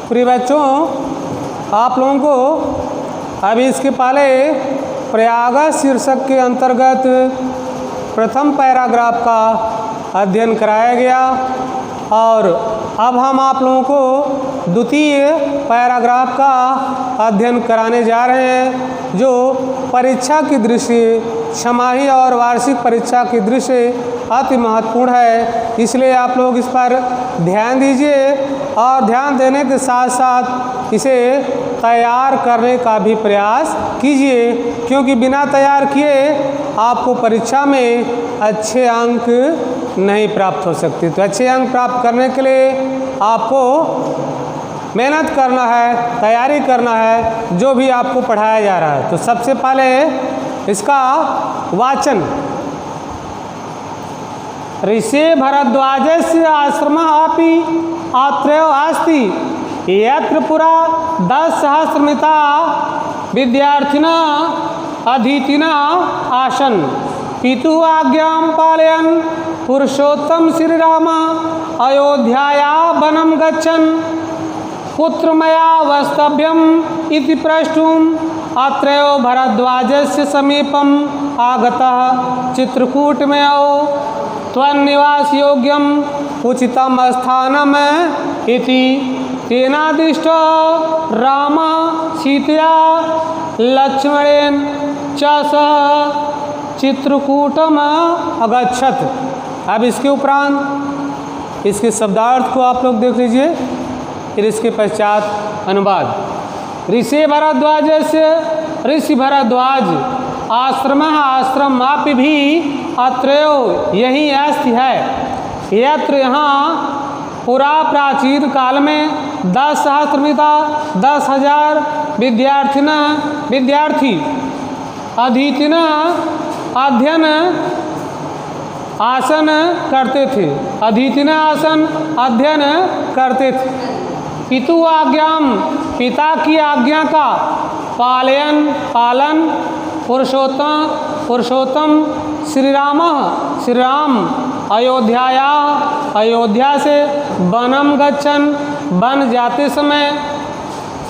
प्रिय बच्चों, आप लोगों को अभी इसके पहले प्रयाग शीर्षक के अंतर्गत प्रथम पैराग्राफ का अध्ययन कराया गया और अब हम आप लोगों को द्वितीय पैराग्राफ का अध्ययन कराने जा रहे हैं, जो परीक्षा की दृष्टि छमाही और वार्षिक परीक्षा की दृष्टि अति महत्वपूर्ण है। इसलिए आप लोग इस पर ध्यान दीजिए और ध्यान देने के साथ साथ इसे तैयार करने का भी प्रयास कीजिए, क्योंकि बिना तैयार किए आपको परीक्षा में अच्छे अंक नहीं प्राप्त हो सकती। तो अच्छे अंक प्राप्त करने के लिए आपको मेहनत करना है, तैयारी करना है जो भी आपको पढ़ाया जा रहा है। तो सबसे पहले इसका वाचन। ऋषि भरद्वाजस्य आश्रमः अपि अत्रैव अस्ति, यत्र पुरा 10,000 विद्यार्थिनः अधीतिनः आसन्। पितुः आज्ञां पालयन् पुरुषोत्तम श्रीरामः अयोध्यायाः वनं गच्छन्। कुत्र मया वस्तव्यम् इति प्रष्टुम् अत्रैव भरद्वाजस्य समीपम् आगतः। चित्रकूटमेव त्वन्निवासयोग्यम् उचितं स्थानम् इति तेनादिष्टो रामः सीतया लक्ष्मणेन च सह चित्रकूटम अगच्छत। अब इसके उपरांत इसके शब्दार्थ को आप लोग देख लीजिए, फिर इसके पश्चात अनुवाद। ऋषि भरद्वाज से ऋषि भरद्वाज आश्रम आश्रम मापि भी अत्रैव यही अस्ति है, यत्र यहाँ पुरा प्राचीन काल में 10,000 विद्यार्थी अधीतिन अध्ययन आसन करते थे, अधीतिन आसन अध्ययन करते थे। पितु आज्ञाम पिता की आज्ञा का पालन पुरुषोत्तम श्री राम अयोध्या से वनम गच्छन वन जाते समय।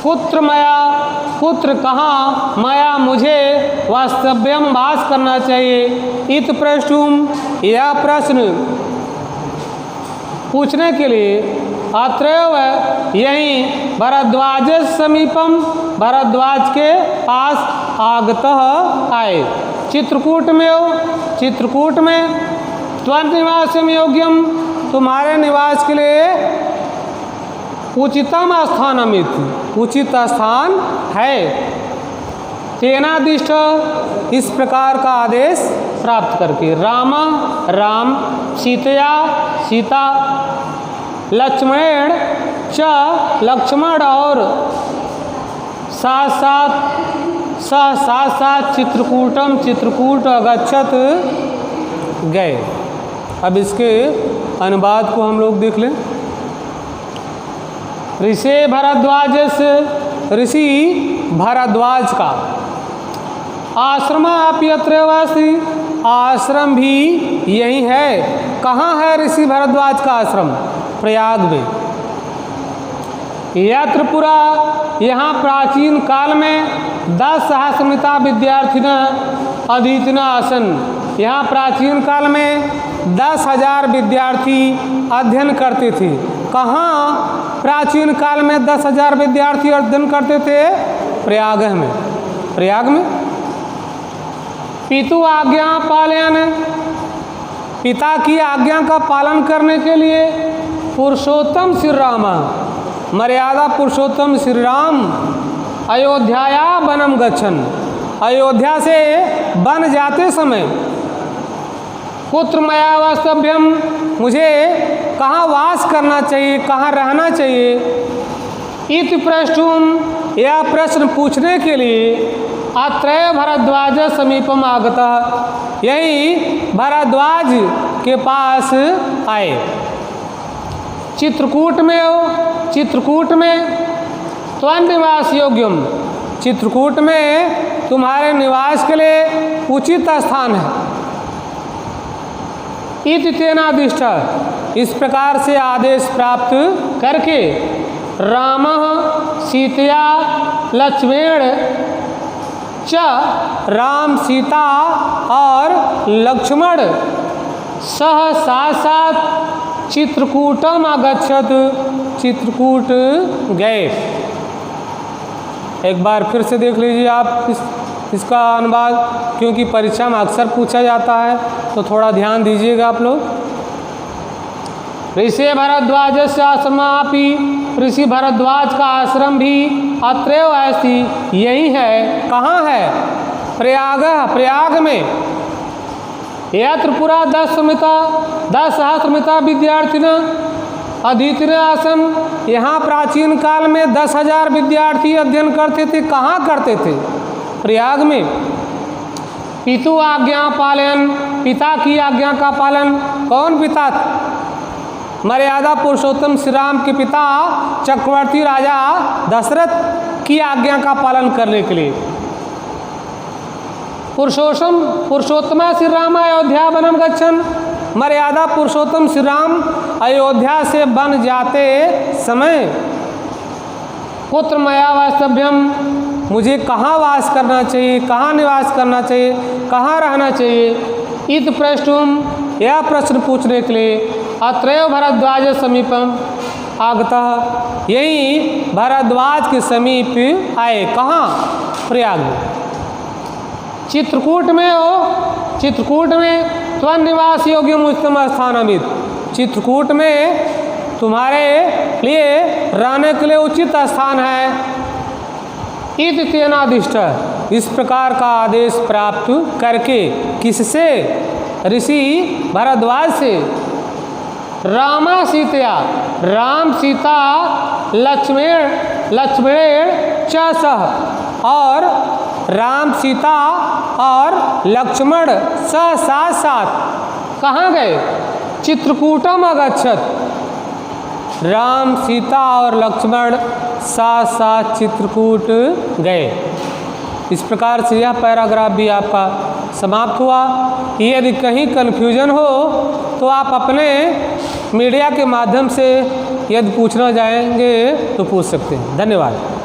पुत्र कहाँ मया मुझे वास्तव्यम वास करना चाहिए। इत प्रष्टुम यह प्रश्न पूछने के लिए अत्रैव यहीं भरद्वाज समीपम भरद्वाज के पास आगतः आए। चित्रकूट में त्वन्निवासम योग्यम तुम्हारे निवास के लिए उचितम स्थानमित उचित स्थान है। तेनादिष्ट इस प्रकार का आदेश प्राप्त करके राम सीता लक्ष्मण और साथ चित्रकूट अगच्छत गए। अब इसके अनुवाद को हम लोग देख लें। ऋषि भरद्वाज का आश्रम अपि अत्रैव अस्ति, आश्रम भी यही है। कहाँ है ऋषि भरद्वाज का आश्रम? प्रयाग में। यत्र पुरा यहाँ प्राचीन काल में 10,000 विद्यार्थिन अधीतिन आसन, यहाँ प्राचीन काल में 10,000 विद्यार्थी अध्ययन करते थे। कहाँ प्राचीन काल में 10,000 विद्यार्थी अध्ययन करते थे? प्रयाग में। पितु आज्ञा पालयन, पिता की आज्ञा का पालन करने के लिए पुरुषोत्तम श्री राम, मर्यादा पुरुषोत्तम श्री राम अयोध्याया वनम गच्छन, अयोध्या से वन जाते समय। पुत्र मया वास्तव्यम, मुझे कहाँ वास करना चाहिए, कहाँ रहना चाहिए। इति प्रष्टुम, यह प्रश्न पूछने के लिए अत्रैव भरद्वाज समीपम आगतः, यही भरद्वाज के पास आए। चित्रकूट में त्वन्निवास योग्यम, चित्रकूट में तुम्हारे निवास के लिए उचित स्थान है। इति तेनादिष्ट, इस प्रकार से आदेश प्राप्त करके रामः सीतया लक्ष्मणेन च, राम सीता और लक्ष्मण सह साथ साथ चित्रकूटम अगच्छत, चित्रकूट गए। एक बार फिर से देख लीजिए आप इसका अनुवाद, क्योंकि परीक्षा में अक्सर पूछा जाता है, तो थोड़ा ध्यान दीजिएगा आप लोग। ऋषि भरद्वाज से आश्रमापि, ऋषि भरद्वाज का आश्रम भी अत्रैव ऐसी यही है। कहाँ है? प्रयाग, प्रयाग में। यत्र पुरा 10 सहस्रमिता विद्यार्थिन अधीतिन आसन, यहाँ प्राचीन काल में 10,000 विद्यार्थी अध्ययन करते थे। कहाँ करते थे? प्रयाग में। पितु आज्ञा पालन, पिता की आज्ञा का पालन। कौन पिता? मर्यादा पुरुषोत्तम श्री राम के पिता चक्रवर्ती राजा दशरथ की आज्ञा का पालन करने के लिए। पुरुषोत्तम श्री राम अयोध्या वनम गच्छन, मर्यादा पुरुषोत्तम श्री राम अयोध्या से बन जाते समय पुत्र मया वास्तव्यम, मुझे कहाँ वास करना चाहिए, कहाँ निवास करना चाहिए, कहाँ रहना चाहिए। इत प्रष्टुम, यह प्रश्न पूछने के लिए अत्रैव भरद्वाज समीपम आगतः, यही भरद्वाज के समीप आए। कहाँ? प्रयाग में। चित्रकूट में हो, चित्रकूट में त्वं निवास योग्य उत्तम स्थानमित, चित्रकूट में तुम्हारे लिए रहने के लिए उचित स्थान है। इति तेनादिष्ट, इस प्रकार का आदेश प्राप्त करके। किससे? ऋषि भरद्वाज से। रामा सीतया, राम सीता लक्ष्मणेन च सह, और राम सीता और लक्ष्मण साथ साथ कहाँ गए? चित्रकूटम अगच्छत, राम सीता और लक्ष्मण साथ साथ चित्रकूट गए। इस प्रकार से यह पैराग्राफ भी आपका समाप्त हुआ। यदि कहीं कन्फ्यूजन हो तो आप अपने मीडिया के माध्यम से यदि पूछना चाहेंगे तो पूछ सकते हैं। धन्यवाद।